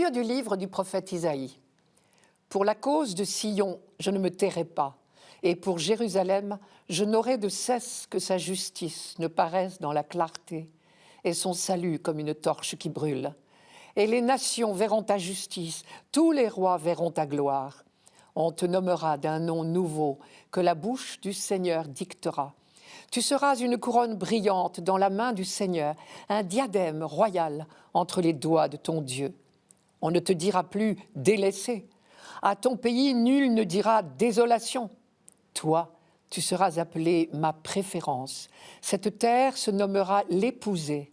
Lecture du livre du prophète Isaïe. Pour la cause de Sion, je ne me tairai pas, et pour Jérusalem, je n'aurai de cesse que sa justice ne paraisse dans la clarté, et son salut comme une torche qui brûle. Et les nations verront ta justice, tous les rois verront ta gloire. On te nommera d'un nom nouveau que la bouche du Seigneur dictera. Tu seras une couronne brillante dans la main du Seigneur, un diadème royal entre les doigts de ton Dieu. On ne te dira plus délaissé. À ton pays, nul ne dira désolation. Toi, tu seras appelé ma préférence. Cette terre se nommera l'épousée,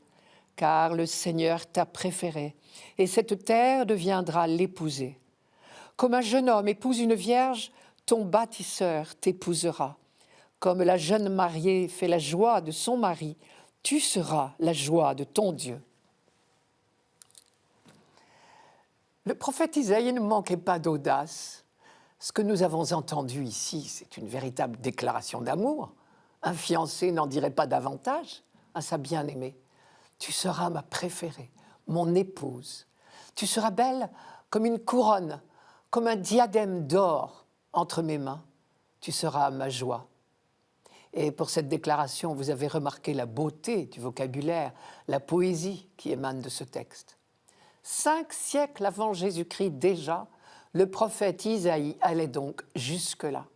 car le Seigneur t'a préféré, et cette terre deviendra l'épousée. Comme un jeune homme épouse une vierge, ton bâtisseur t'épousera. Comme la jeune mariée fait la joie de son mari, tu seras la joie de ton Dieu. Le prophète Isaïe ne manquait pas d'audace. Ce que nous avons entendu ici, c'est une véritable déclaration d'amour. Un fiancé n'en dirait pas davantage à sa bien-aimée. Tu seras ma préférée, mon épouse. Tu seras belle comme une couronne, comme un diadème d'or entre mes mains. Tu seras ma joie. Et pour cette déclaration, vous avez remarqué la beauté du vocabulaire, la poésie qui émane de ce texte. 5 siècles avant Jésus-Christ déjà, le prophète Isaïe allait donc jusque-là.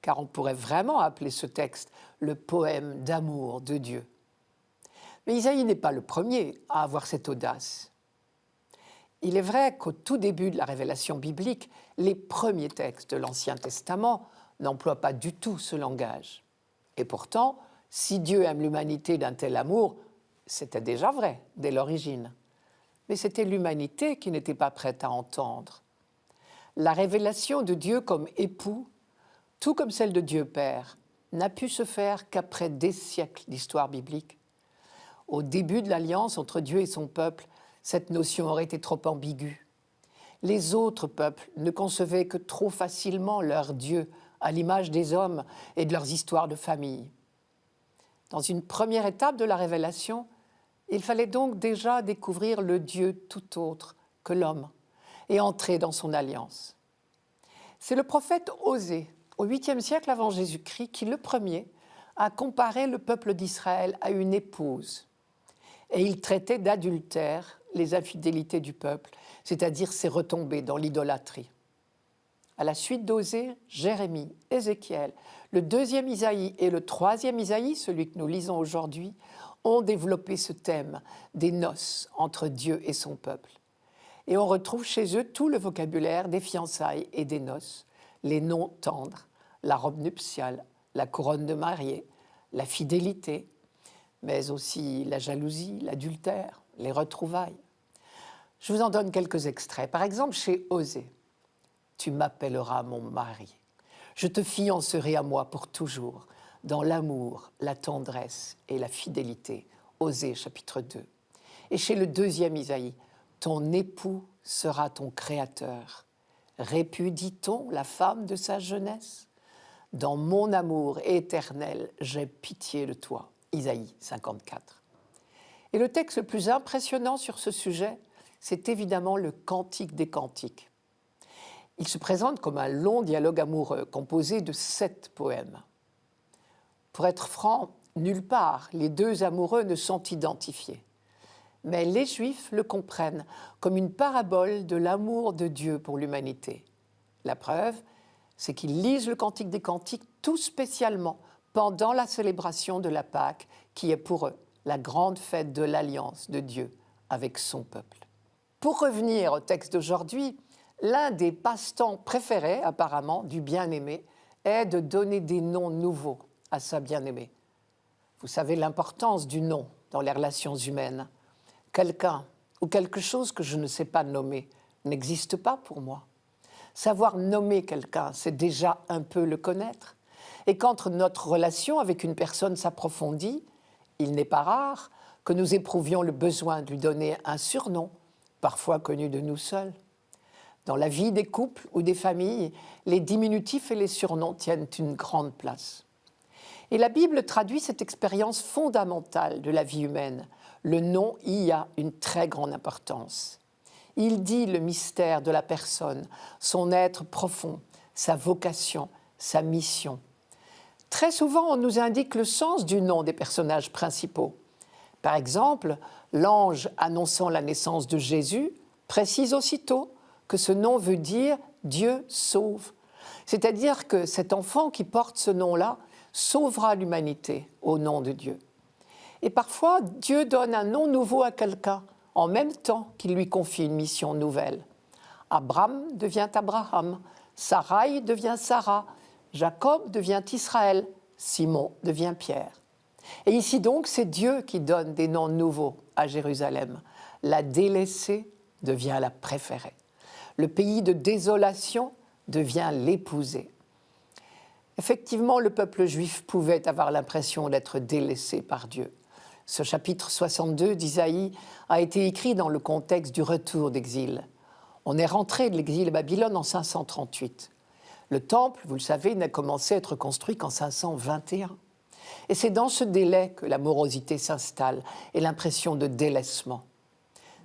Car on pourrait vraiment appeler ce texte le poème d'amour de Dieu. Mais Isaïe n'est pas le premier à avoir cette audace. Il est vrai qu'au tout début de la révélation biblique, les premiers textes de l'Ancien Testament n'emploient pas du tout ce langage. Et pourtant, si Dieu aime l'humanité d'un tel amour, c'était déjà vrai dès l'origine. Mais c'était l'humanité qui n'était pas prête à entendre. La révélation de Dieu comme époux, tout comme celle de Dieu Père, n'a pu se faire qu'après des siècles d'histoire biblique. Au début de l'alliance entre Dieu et son peuple, cette notion aurait été trop ambiguë. Les autres peuples ne concevaient que trop facilement leur Dieu à l'image des hommes et de leurs histoires de famille. Dans une première étape de la révélation, il fallait donc déjà découvrir le Dieu tout autre que l'homme et entrer dans son alliance. C'est le prophète Osée, au 8e siècle avant Jésus-Christ, qui le premier a comparé le peuple d'Israël à une épouse. Et il traitait d'adultère les infidélités du peuple, c'est-à-dire ses retombées dans l'idolâtrie. À la suite d'Osée, Jérémie, Ézéchiel, le 2e Isaïe et le 3e Isaïe, celui que nous lisons aujourd'hui, ont développé ce thème des noces entre Dieu et son peuple. Et on retrouve chez eux tout le vocabulaire des fiançailles et des noces, les noms tendres, la robe nuptiale, la couronne de mariée, la fidélité, mais aussi la jalousie, l'adultère, les retrouvailles. Je vous en donne quelques extraits. Par exemple, chez Osée, « Tu m'appelleras mon mari. Je te fiancerai à moi pour toujours, dans l'amour, la tendresse et la fidélité. » Osée, chapitre 2. Et chez le 2e Isaïe, « Ton époux sera ton créateur. Répudie-t-on la femme de sa jeunesse? Dans mon amour éternel, j'ai pitié de toi. » Isaïe 54. Et le texte le plus impressionnant sur ce sujet, c'est évidemment le Cantique des Cantiques. Il se présente comme un long dialogue amoureux composé de 7 poèmes. Pour être franc, nulle part les deux amoureux ne sont identifiés. Mais les Juifs le comprennent comme une parabole de l'amour de Dieu pour l'humanité. La preuve, c'est qu'ils lisent le Cantique des Cantiques tout spécialement pendant la célébration de la Pâque, qui est pour eux la grande fête de l'alliance de Dieu avec son peuple. Pour revenir au texte d'aujourd'hui, l'un des passe-temps préférés, apparemment, du bien-aimé est de donner des noms nouveaux à sa bien-aimée. Vous savez l'importance du nom dans les relations humaines. Quelqu'un ou quelque chose que je ne sais pas nommer n'existe pas pour moi. Savoir nommer quelqu'un, c'est déjà un peu le connaître. Et quand notre relation avec une personne s'approfondit, il n'est pas rare que nous éprouvions le besoin de lui donner un surnom, parfois connu de nous seuls. Dans la vie des couples ou des familles, les diminutifs et les surnoms tiennent une grande place. Et la Bible traduit cette expérience fondamentale de la vie humaine. Le nom y a une très grande importance. il dit le mystère de la personne, son être profond, sa vocation, sa mission. Très souvent, on nous indique le sens du nom des personnages principaux. Par exemple, l'ange annonçant la naissance de Jésus précise aussitôt que ce nom veut dire « Dieu sauve ». C'est-à-dire que cet enfant qui porte ce nom-là sauvera l'humanité au nom de Dieu. Et parfois, Dieu donne un nom nouveau à quelqu'un en même temps qu'il lui confie une mission nouvelle. Abraham devient Abraham, Sarai devient Sarah, Jacob devient Israël, Simon devient Pierre. Et ici donc, c'est Dieu qui donne des noms nouveaux à Jérusalem. La délaissée devient la préférée. Le pays de désolation devient l'épousée. Effectivement, le peuple juif pouvait avoir l'impression d'être délaissé par Dieu. Ce chapitre 62 d'Isaïe a été écrit dans le contexte du retour d'exil. On est rentré de l'exil à Babylone en 538. Le temple, vous le savez, n'a commencé à être construit qu'en 521. Et c'est dans ce délai que la morosité s'installe et l'impression de délaissement.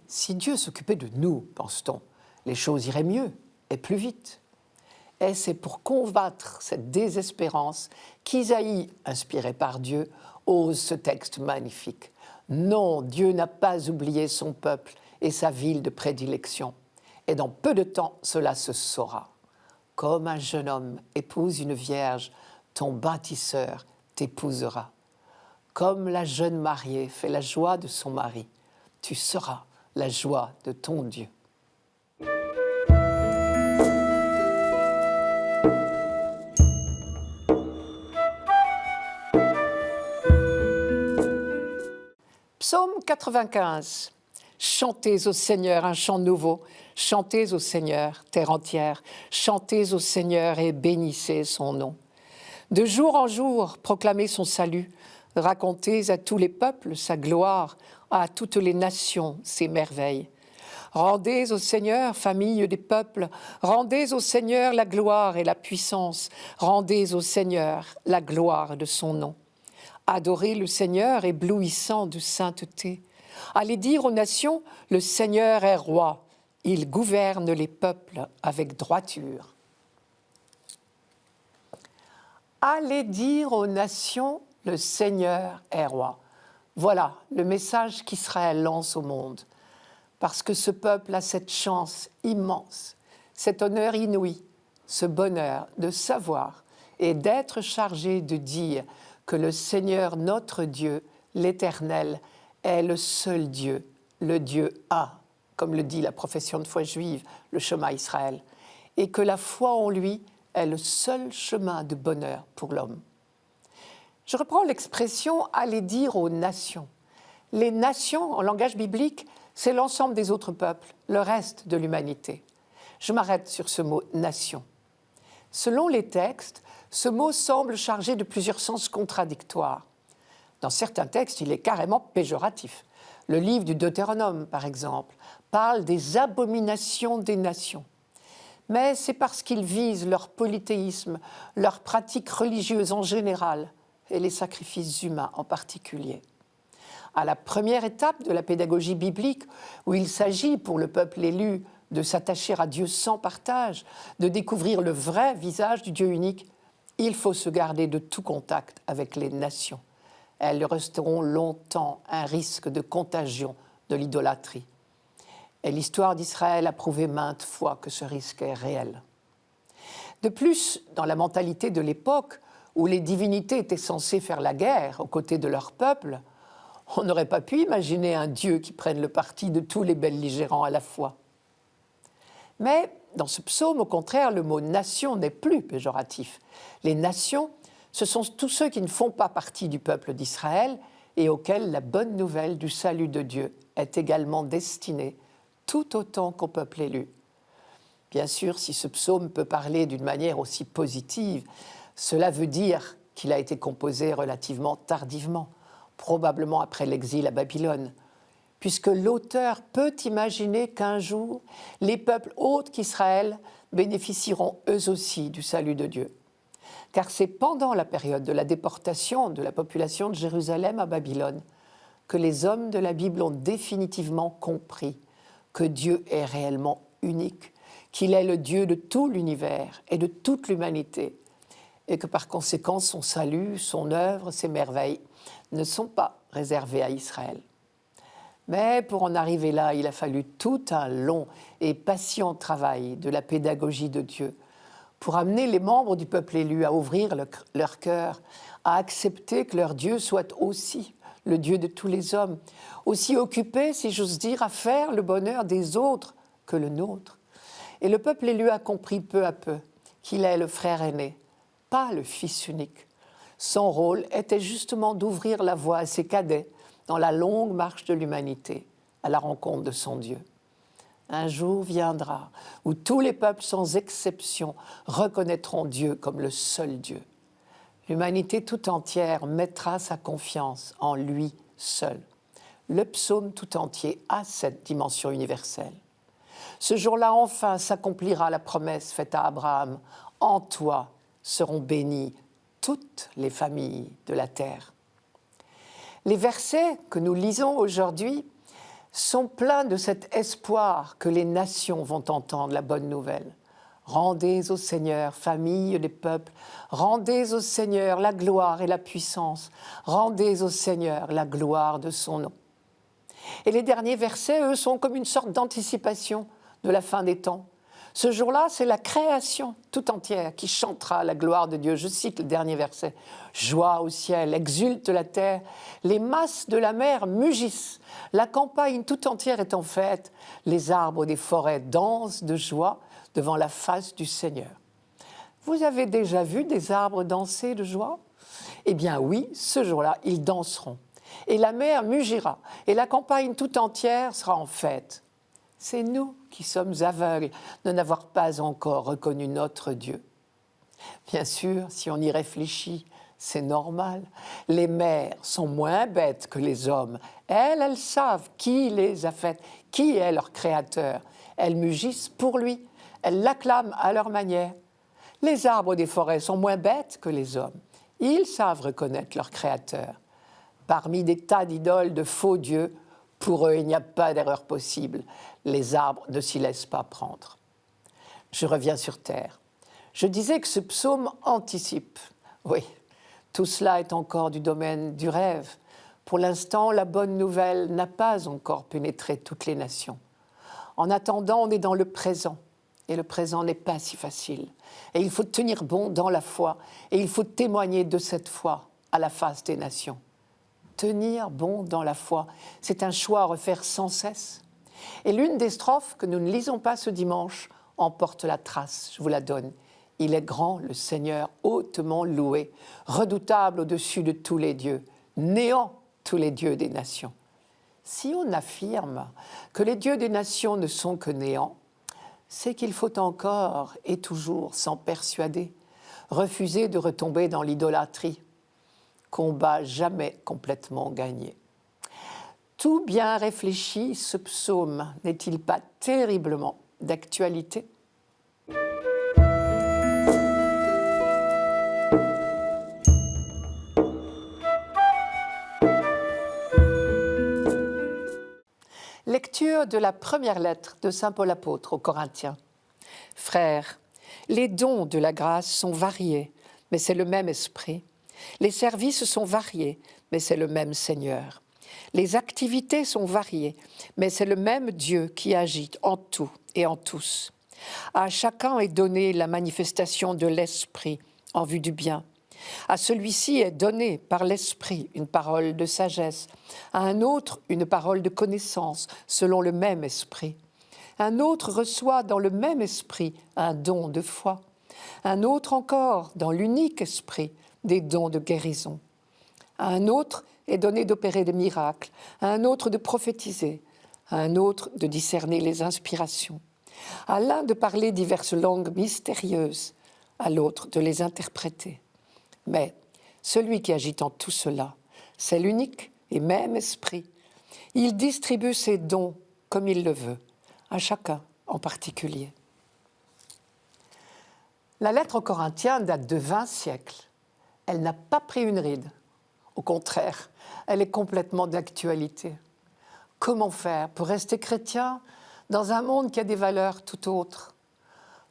Si Dieu s'occupait de nous, pense-t-on, les choses iraient mieux et plus vite. Et c'est pour combattre cette désespérance qu'Isaïe, inspiré par Dieu, ose ce texte magnifique. Non, Dieu n'a pas oublié son peuple et sa ville de prédilection. Et dans peu de temps, cela se saura. Comme un jeune homme épouse une vierge, ton bâtisseur t'épousera. Comme la jeune mariée fait la joie de son mari, tu seras la joie de ton Dieu. Psaume 95. Chantez au Seigneur un chant nouveau, chantez au Seigneur, terre entière, chantez au Seigneur et bénissez son nom. De jour en jour, proclamez son salut, racontez à tous les peuples sa gloire, à toutes les nations ses merveilles. Rendez au Seigneur, famille des peuples, rendez au Seigneur la gloire et la puissance, rendez au Seigneur la gloire de son nom. Adorez le Seigneur éblouissant de sainteté. Allez dire aux nations, le Seigneur est roi, il gouverne les peuples avec droiture. Allez dire aux nations, le Seigneur est roi. Voilà le message qu'Israël lance au monde. Parce que ce peuple a cette chance immense, cet honneur inouï, ce bonheur de savoir et d'être chargé de dire que le Seigneur notre Dieu, l'Éternel, est le seul Dieu, le Dieu un, comme le dit la profession de foi juive, le Shema Israël, et que la foi en lui est le seul chemin de bonheur pour l'homme. Je reprends l'expression « aller dire aux nations ». Les nations, en langage biblique, c'est l'ensemble des autres peuples, le reste de l'humanité. Je m'arrête sur ce mot « nation ». Selon les textes, ce mot semble chargé de plusieurs sens contradictoires. Dans certains textes, il est carrément péjoratif. Le livre du Deutéronome, par exemple, parle des abominations des nations. Mais c'est parce qu'il vise leur polythéisme, leurs pratiques religieuses en général et les sacrifices humains en particulier. À la première étape de la pédagogie biblique, où il s'agit pour le peuple élu de s'attacher à Dieu sans partage, de découvrir le vrai visage du Dieu unique, il faut se garder de tout contact avec les nations. Elles resteront longtemps un risque de contagion de l'idolâtrie. Et l'histoire d'Israël a prouvé maintes fois que ce risque est réel. De plus, dans la mentalité de l'époque, où les divinités étaient censées faire la guerre aux côtés de leur peuple, on n'aurait pas pu imaginer un Dieu qui prenne le parti de tous les belligérants à la fois. Mais dans ce psaume, au contraire, le mot « nation » n'est plus péjoratif. Les nations, ce sont tous ceux qui ne font pas partie du peuple d'Israël et auxquels la bonne nouvelle du salut de Dieu est également destinée, tout autant qu'au peuple élu. Bien sûr, si ce psaume peut parler d'une manière aussi positive, cela veut dire qu'il a été composé relativement tardivement, probablement après l'exil à Babylone, puisque l'auteur peut imaginer qu'un jour, les peuples autres qu'Israël bénéficieront eux aussi du salut de Dieu. Car c'est pendant la période de la déportation de la population de Jérusalem à Babylone que les hommes de la Bible ont définitivement compris que Dieu est réellement unique, qu'il est le Dieu de tout l'univers et de toute l'humanité, et que par conséquent son salut, son œuvre, ses merveilles ne sont pas réservées à Israël. Mais pour en arriver là, il a fallu tout un long et patient travail de la pédagogie de Dieu pour amener les membres du peuple élu à ouvrir leur cœur, à accepter que leur Dieu soit aussi le Dieu de tous les hommes, aussi occupé, si j'ose dire, à faire le bonheur des autres que le nôtre. Et le peuple élu a compris peu à peu qu'il est le frère aîné, pas le fils unique. Son rôle était justement d'ouvrir la voie à ses cadets dans la longue marche de l'humanité, à la rencontre de son Dieu. Un jour viendra où tous les peuples, sans exception, reconnaîtront Dieu comme le seul Dieu. L'humanité tout entière mettra sa confiance en lui seul. Le psaume tout entier a cette dimension universelle. Ce jour-là, enfin, s'accomplira la promesse faite à Abraham. En toi seront bénies toutes les familles de la terre. Les versets que nous lisons aujourd'hui sont pleins de cet espoir que les nations vont entendre la bonne nouvelle. Rendez au Seigneur, famille des peuples, rendez au Seigneur la gloire et la puissance, rendez au Seigneur la gloire de son nom. Et les derniers versets, eux, sont comme une sorte d'anticipation de la fin des temps. Ce jour-là, c'est la création tout entière qui chantera la gloire de Dieu. Je cite le dernier verset. « Joie au ciel, exulte la terre, les masses de la mer mugissent, la campagne tout entière est en fête, les arbres des forêts dansent de joie devant la face du Seigneur. » Vous avez déjà vu des arbres danser de joie ? Eh bien oui, ce jour-là, ils danseront. Et la mer mugira, et la campagne tout entière sera en fête. C'est nous qui sommes aveugles de n'avoir pas encore reconnu notre Dieu. Bien sûr, si on y réfléchit, c'est normal. Les mères sont moins bêtes que les hommes. Elles savent qui les a faites, qui est leur créateur. Elles mugissent pour lui. Elles l'acclament à leur manière. Les arbres des forêts sont moins bêtes que les hommes. Ils savent reconnaître leur créateur. Parmi des tas d'idoles de faux dieux, pour eux, il n'y a pas d'erreur possible. Les arbres ne s'y laissent pas prendre. Je reviens sur terre. Je disais que ce psaume anticipe. Oui, tout cela est encore du domaine du rêve. Pour l'instant, la bonne nouvelle n'a pas encore pénétré toutes les nations. En attendant, on est dans le présent. Et le présent n'est pas si facile. Et il faut tenir bon dans la foi. Et il faut témoigner de cette foi à la face des nations. Tenir bon dans la foi, c'est un choix à refaire sans cesse. Et l'une des strophes que nous ne lisons pas ce dimanche en porte la trace, je vous la donne. Il est grand, le Seigneur, hautement loué, redoutable au-dessus de tous les dieux, néant tous les dieux des nations. Si on affirme que les dieux des nations ne sont que néant, c'est qu'il faut encore et toujours s'en persuader, refuser de retomber dans l'idolâtrie. Combat jamais complètement gagné. Tout bien réfléchi, ce psaume n'est-il pas terriblement d'actualité ? Lecture de la première lettre de saint Paul apôtre aux Corinthiens. Frères, les dons de la grâce sont variés, mais c'est le même esprit. Les services sont variés, mais c'est le même Seigneur. Les activités sont variées, mais c'est le même Dieu qui agit en tout et en tous. À chacun est donnée la manifestation de l'Esprit en vue du bien. À celui-ci est donnée par l'Esprit une parole de sagesse, à un autre une parole de connaissance selon le même Esprit. Un autre reçoit dans le même Esprit un don de foi. Un autre encore, dans l'unique Esprit, des dons de guérison. À un autre est donné d'opérer des miracles, à un autre de prophétiser, à un autre de discerner les inspirations, à l'un de parler diverses langues mystérieuses, à l'autre de les interpréter. Mais celui qui agit en tout cela, c'est l'unique et même Esprit. Il distribue ses dons comme il le veut, à chacun en particulier. La lettre aux Corinthiens date de 20 siècles. Elle n'a pas pris une ride. Au contraire, elle est complètement d'actualité. Comment faire pour rester chrétien dans un monde qui a des valeurs tout autres?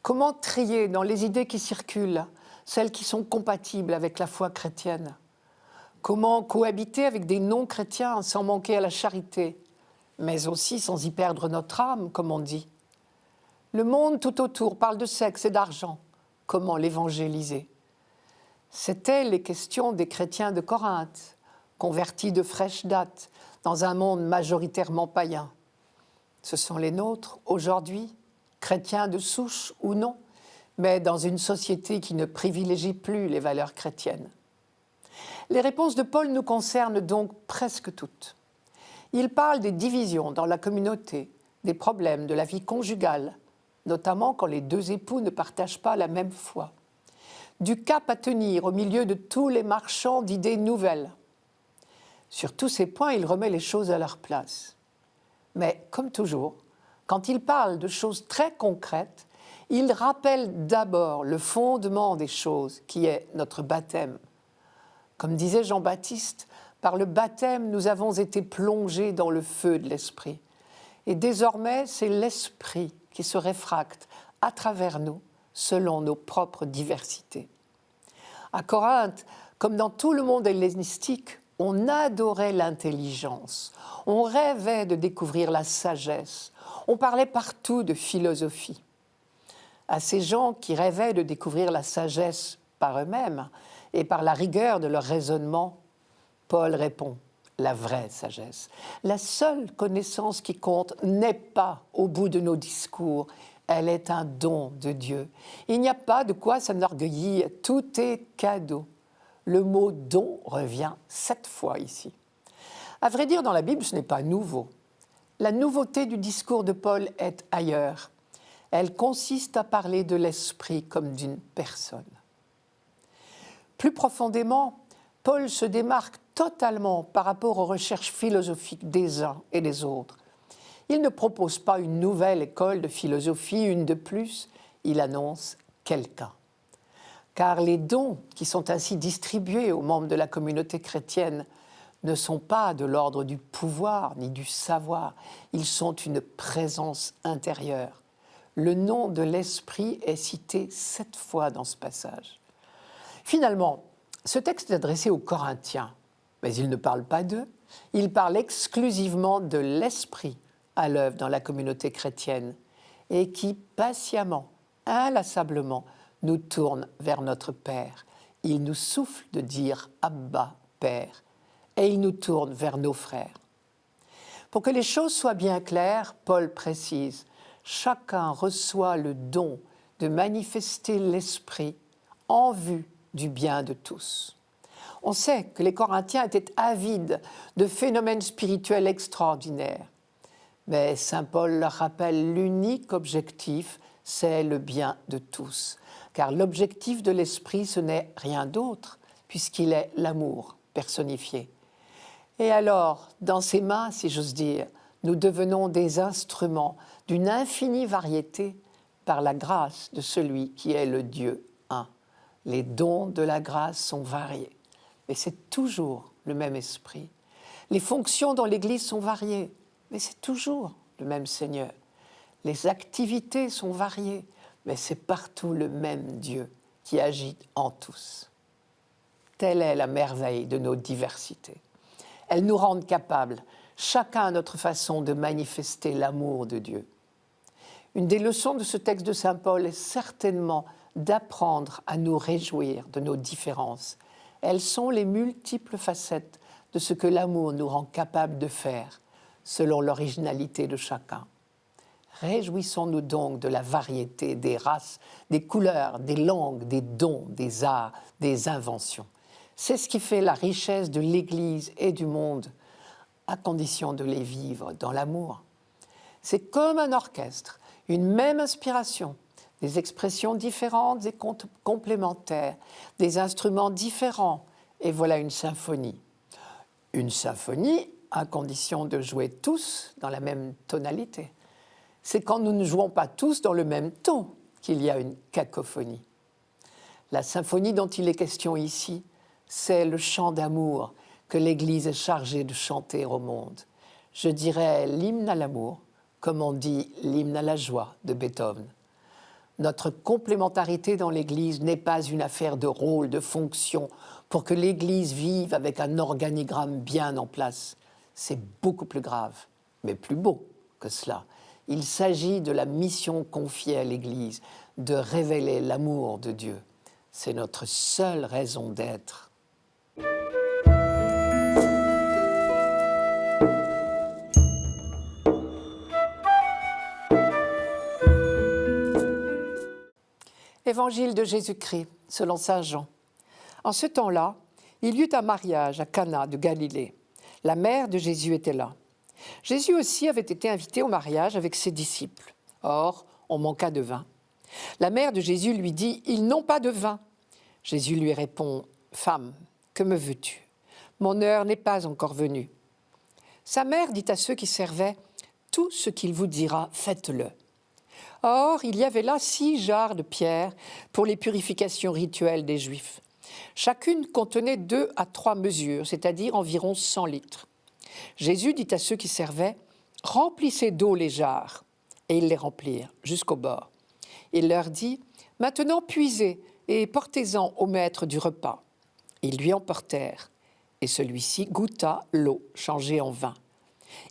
Comment trier dans les idées qui circulent celles qui sont compatibles avec la foi chrétienne? Comment cohabiter avec des non-chrétiens sans manquer à la charité, mais aussi sans y perdre notre âme, comme on dit? Le monde tout autour parle de sexe et d'argent. Comment l'évangéliser? C'étaient les questions des chrétiens de Corinthe, convertis de fraîche date dans un monde majoritairement païen. Ce sont les nôtres aujourd'hui, chrétiens de souche ou non, mais dans une société qui ne privilégie plus les valeurs chrétiennes. Les réponses de Paul nous concernent donc presque toutes. Il parle des divisions dans la communauté, des problèmes de la vie conjugale, notamment quand les deux époux ne partagent pas la même foi, du cap à tenir au milieu de tous les marchands d'idées nouvelles. Sur tous ces points, il remet les choses à leur place. Mais comme toujours, quand il parle de choses très concrètes, il rappelle d'abord le fondement des choses, qui est notre baptême. Comme disait Jean-Baptiste, par le baptême, nous avons été plongés dans le feu de l'Esprit. Et désormais, c'est l'Esprit qui se réfracte à travers nous, selon nos propres diversités. À Corinthe, comme dans tout le monde hellénistique, on adorait l'intelligence, on rêvait de découvrir la sagesse, on parlait partout de philosophie. À ces gens qui rêvaient de découvrir la sagesse par eux-mêmes et par la rigueur de leur raisonnement, Paul répond: la vraie sagesse. La seule connaissance qui compte n'est pas au bout de nos discours, elle est un don de Dieu. Il n'y a pas de quoi s'enorgueillir, tout est cadeau. Le mot « don » revient 7 fois ici. À vrai dire, dans la Bible, ce n'est pas nouveau. La nouveauté du discours de Paul est ailleurs. Elle consiste à parler de l'esprit comme d'une personne. Plus profondément, Paul se démarque totalement par rapport aux recherches philosophiques des uns et des autres. Il ne propose pas une nouvelle école de philosophie, une de plus, il annonce quelqu'un. Car les dons qui sont ainsi distribués aux membres de la communauté chrétienne ne sont pas de l'ordre du pouvoir ni du savoir, ils sont une présence intérieure. Le nom de l'Esprit est cité 7 fois dans ce passage. Finalement, ce texte est adressé aux Corinthiens, mais il ne parle pas d'eux, il parle exclusivement de l'Esprit à l'œuvre dans la communauté chrétienne et qui patiemment, inlassablement, nous tourne vers notre Père. Il nous souffle de dire « Abba, Père » et il nous tourne vers nos frères. Pour que les choses soient bien claires, Paul précise « Chacun reçoit le don de manifester l'Esprit en vue du bien de tous. » On sait que les Corinthiens étaient avides de phénomènes spirituels extraordinaires. Mais saint Paul leur rappelle l'unique objectif, c'est le bien de tous. Car l'objectif de l'Esprit, ce n'est rien d'autre, puisqu'il est l'amour personnifié. Et alors, dans ses mains, si j'ose dire, nous devenons des instruments d'une infinie variété par la grâce de celui qui est le Dieu un. Les dons de la grâce sont variés, mais c'est toujours le même esprit. Les fonctions dans l'Église sont variées, mais c'est toujours le même Seigneur. Les activités sont variées, mais c'est partout le même Dieu qui agit en tous. Telle est la merveille de nos diversités. Elles nous rendent capables, chacun à notre façon, de manifester l'amour de Dieu. Une des leçons de ce texte de saint Paul est certainement d'apprendre à nous réjouir de nos différences. Elles sont les multiples facettes de ce que l'amour nous rend capables de faire, selon l'originalité de chacun. Réjouissons-nous donc de la variété des races, des couleurs, des langues, des dons, des arts, des inventions. C'est ce qui fait la richesse de l'Église et du monde, à condition de les vivre dans l'amour. C'est comme un orchestre, une même inspiration, des expressions différentes et complémentaires, des instruments différents, et voilà une symphonie. Une symphonie à condition de jouer tous dans la même tonalité. C'est quand nous ne jouons pas tous dans le même ton qu'il y a une cacophonie. La symphonie dont il est question ici, c'est le chant d'amour que l'Église est chargée de chanter au monde. Je dirais l'hymne à l'amour comme on dit l'hymne à la joie de Beethoven. Notre complémentarité dans l'Église n'est pas une affaire de rôle, de fonction, pour que l'Église vive avec un organigramme bien en place. C'est beaucoup plus grave, mais plus beau que cela. Il s'agit de la mission confiée à l'Église, de révéler l'amour de Dieu. C'est notre seule raison d'être. Évangile de Jésus-Christ, selon saint Jean. En ce temps-là, il y eut un mariage à Cana de Galilée. La mère de Jésus était là. Jésus aussi avait été invité au mariage avec ses disciples. Or, on manqua de vin. La mère de Jésus lui dit « Ils n'ont pas de vin ». Jésus lui répond « Femme, que me veux-tu ? Mon heure n'est pas encore venue. » Sa mère dit à ceux qui servaient « Tout ce qu'il vous dira, faites-le. » Or, il y avait là 6 jarres de pierre pour les purifications rituelles des Juifs. Chacune contenait 2 à 3 mesures, c'est-à-dire environ 100 litres. Jésus dit à ceux qui servaient « Remplissez d'eau les jarres ». Et ils les remplirent jusqu'au bord. Il leur dit « Maintenant puisez et portez-en au maître du repas. » Ils lui en portèrent, et celui-ci goûta l'eau changée en vin.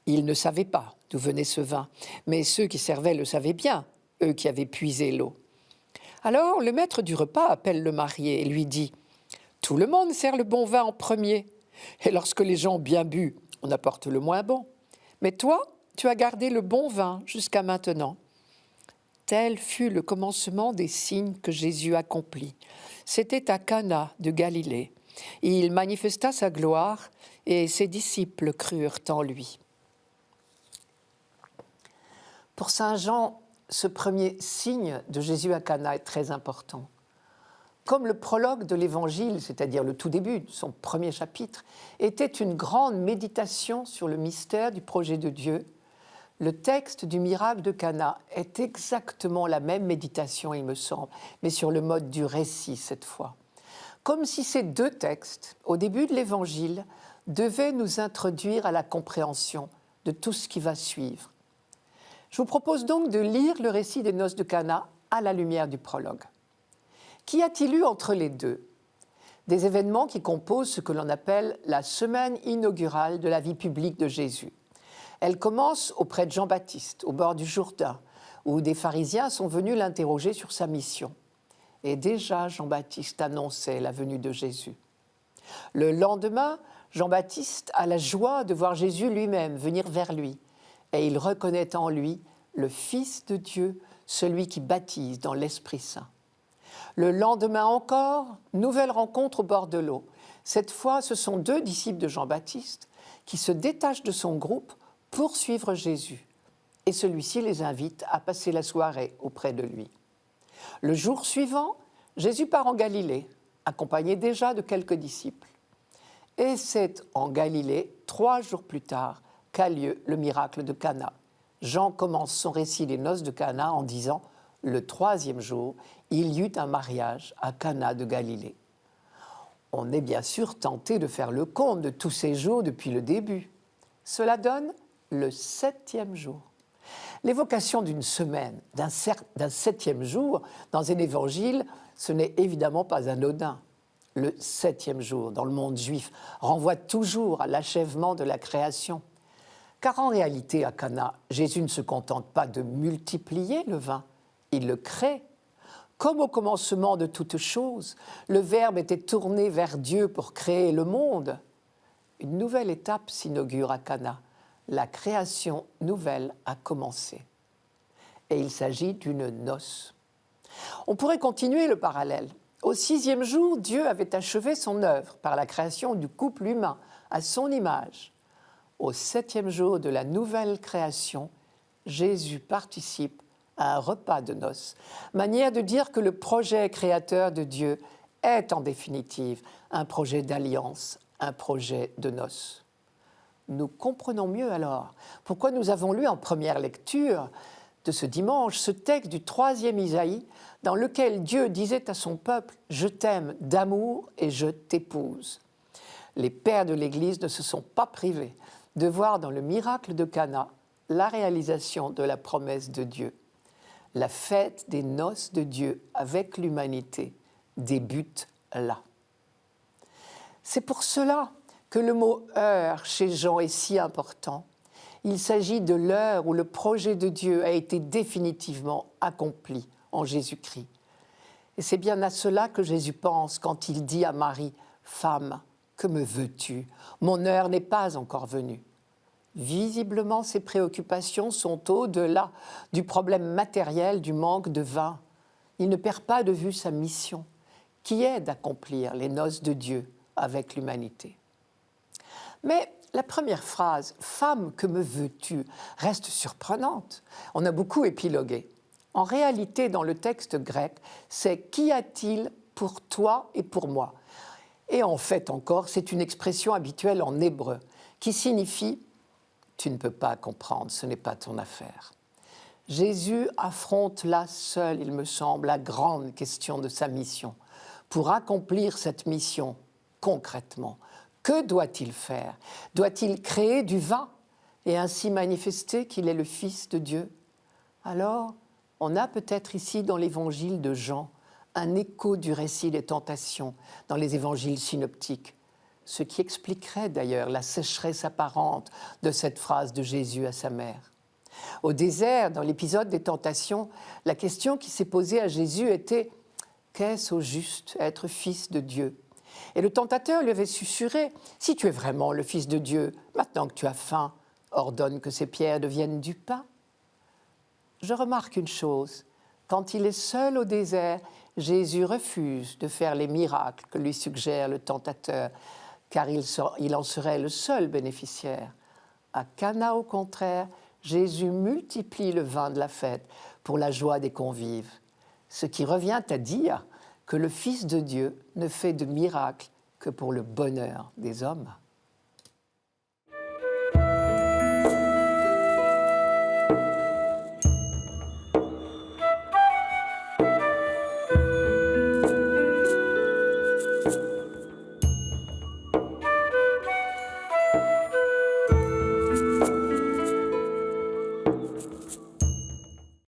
Il ne savait pas d'où venait ce vin, mais ceux qui servaient le savaient bien, eux qui avaient puisé l'eau. Alors le maître du repas appelle le marié et lui dit « Tout le monde sert le bon vin en premier, et lorsque les gens ont bien bu, on apporte le moins bon. Mais toi, tu as gardé le bon vin jusqu'à maintenant. » Tel fut le commencement des signes que Jésus accomplit. C'était à Cana de Galilée. Il manifesta sa gloire et ses disciples crurent en lui. Pour saint Jean, ce premier signe de Jésus à Cana est très important. Comme le prologue de l'Évangile, c'est-à-dire le tout début de son premier chapitre, était une grande méditation sur le mystère du projet de Dieu, le texte du miracle de Cana est exactement la même méditation, il me semble, mais sur le mode du récit cette fois. Comme si ces 2 textes, au début de l'Évangile, devaient nous introduire à la compréhension de tout ce qui va suivre. Je vous propose donc de lire le récit des noces de Cana à la lumière du prologue. Qu'y a-t-il eu entre les deux ? Des événements qui composent ce que l'on appelle la semaine inaugurale de la vie publique de Jésus. Elle commence auprès de Jean-Baptiste, au bord du Jourdain, où des pharisiens sont venus l'interroger sur sa mission. Et déjà, Jean-Baptiste annonçait la venue de Jésus. Le lendemain, Jean-Baptiste a la joie de voir Jésus lui-même venir vers lui, et il reconnaît en lui le Fils de Dieu, celui qui baptise dans l'Esprit Saint. Le lendemain encore, nouvelle rencontre au bord de l'eau. Cette fois, ce sont 2 disciples de Jean-Baptiste qui se détachent de son groupe pour suivre Jésus. Et celui-ci les invite à passer la soirée auprès de lui. Le jour suivant, Jésus part en Galilée, accompagné déjà de quelques disciples. Et c'est en Galilée, 3 jours plus tard, qu'a lieu le miracle de Cana. Jean commence son récit des noces de Cana en disant « Le 3e jour, il y eut un mariage à Cana de Galilée ». On est bien sûr tenté de faire le compte de tous ces jours depuis le début. Cela donne le 7e jour. L'évocation d'une semaine, d'un 7e jour, dans un évangile, ce n'est évidemment pas anodin. Le 7e jour, dans le monde juif, renvoie toujours à l'achèvement de la création. Car en réalité, à Cana, Jésus ne se contente pas de multiplier le vin, il le crée. Comme au commencement de toute chose, le Verbe était tourné vers Dieu pour créer le monde. Une nouvelle étape s'inaugure à Cana. La création nouvelle a commencé. Et il s'agit d'une noce. On pourrait continuer le parallèle. Au 6e jour, Dieu avait achevé son œuvre par la création du couple humain à son image. Au 7e jour de la nouvelle création, Jésus participe à un repas de noces, manière de dire que le projet créateur de Dieu est en définitive un projet d'alliance, un projet de noces. Nous comprenons mieux alors pourquoi nous avons lu en première lecture de ce dimanche ce texte du 3e Isaïe dans lequel Dieu disait à son peuple « Je t'aime d'amour et je t'épouse ». Les pères de l'Église ne se sont pas privés de voir dans le miracle de Cana la réalisation de la promesse de Dieu. La fête des noces de Dieu avec l'humanité débute là. C'est pour cela que le mot « heure » chez Jean est si important. Il s'agit de l'heure où le projet de Dieu a été définitivement accompli en Jésus-Christ. Et c'est bien à cela que Jésus pense quand il dit à Marie « Femme, que me veux-tu ? Mon heure n'est pas encore venue. » Visiblement, ses préoccupations sont au-delà du problème matériel du manque de vin. Il ne perd pas de vue sa mission, qui est d'accomplir les noces de Dieu avec l'humanité. Mais la première phrase, « Femme, que me veux-tu » reste surprenante. On a beaucoup épilogué. En réalité, dans le texte grec, c'est « Qu'y a-t-il pour toi et pour moi ?» Et en fait encore, c'est une expression habituelle en hébreu qui signifie « Tu ne peux pas comprendre, ce n'est pas ton affaire ». Jésus affronte là seul, il me semble, la grande question de sa mission. Pour accomplir cette mission, concrètement, que doit-il faire ? Doit-il créer du vin et ainsi manifester qu'il est le Fils de Dieu ? Alors, on a peut-être ici dans l'évangile de Jean un écho du récit des tentations dans les évangiles synoptiques, ce qui expliquerait d'ailleurs la sécheresse apparente de cette phrase de Jésus à sa mère. Au désert, dans l'épisode des tentations, la question qui s'est posée à Jésus était « Qu'est-ce au juste, être fils de Dieu ?» Et le tentateur lui avait susurré « Si tu es vraiment le Fils de Dieu, maintenant que tu as faim, ordonne que ces pierres deviennent du pain. » Je remarque une chose, quand il est seul au désert, Jésus refuse de faire les miracles que lui suggère le tentateur, car il en serait le seul bénéficiaire. À Cana, au contraire, Jésus multiplie le vin de la fête pour la joie des convives, ce qui revient à dire que le Fils de Dieu ne fait de miracles que pour le bonheur des hommes.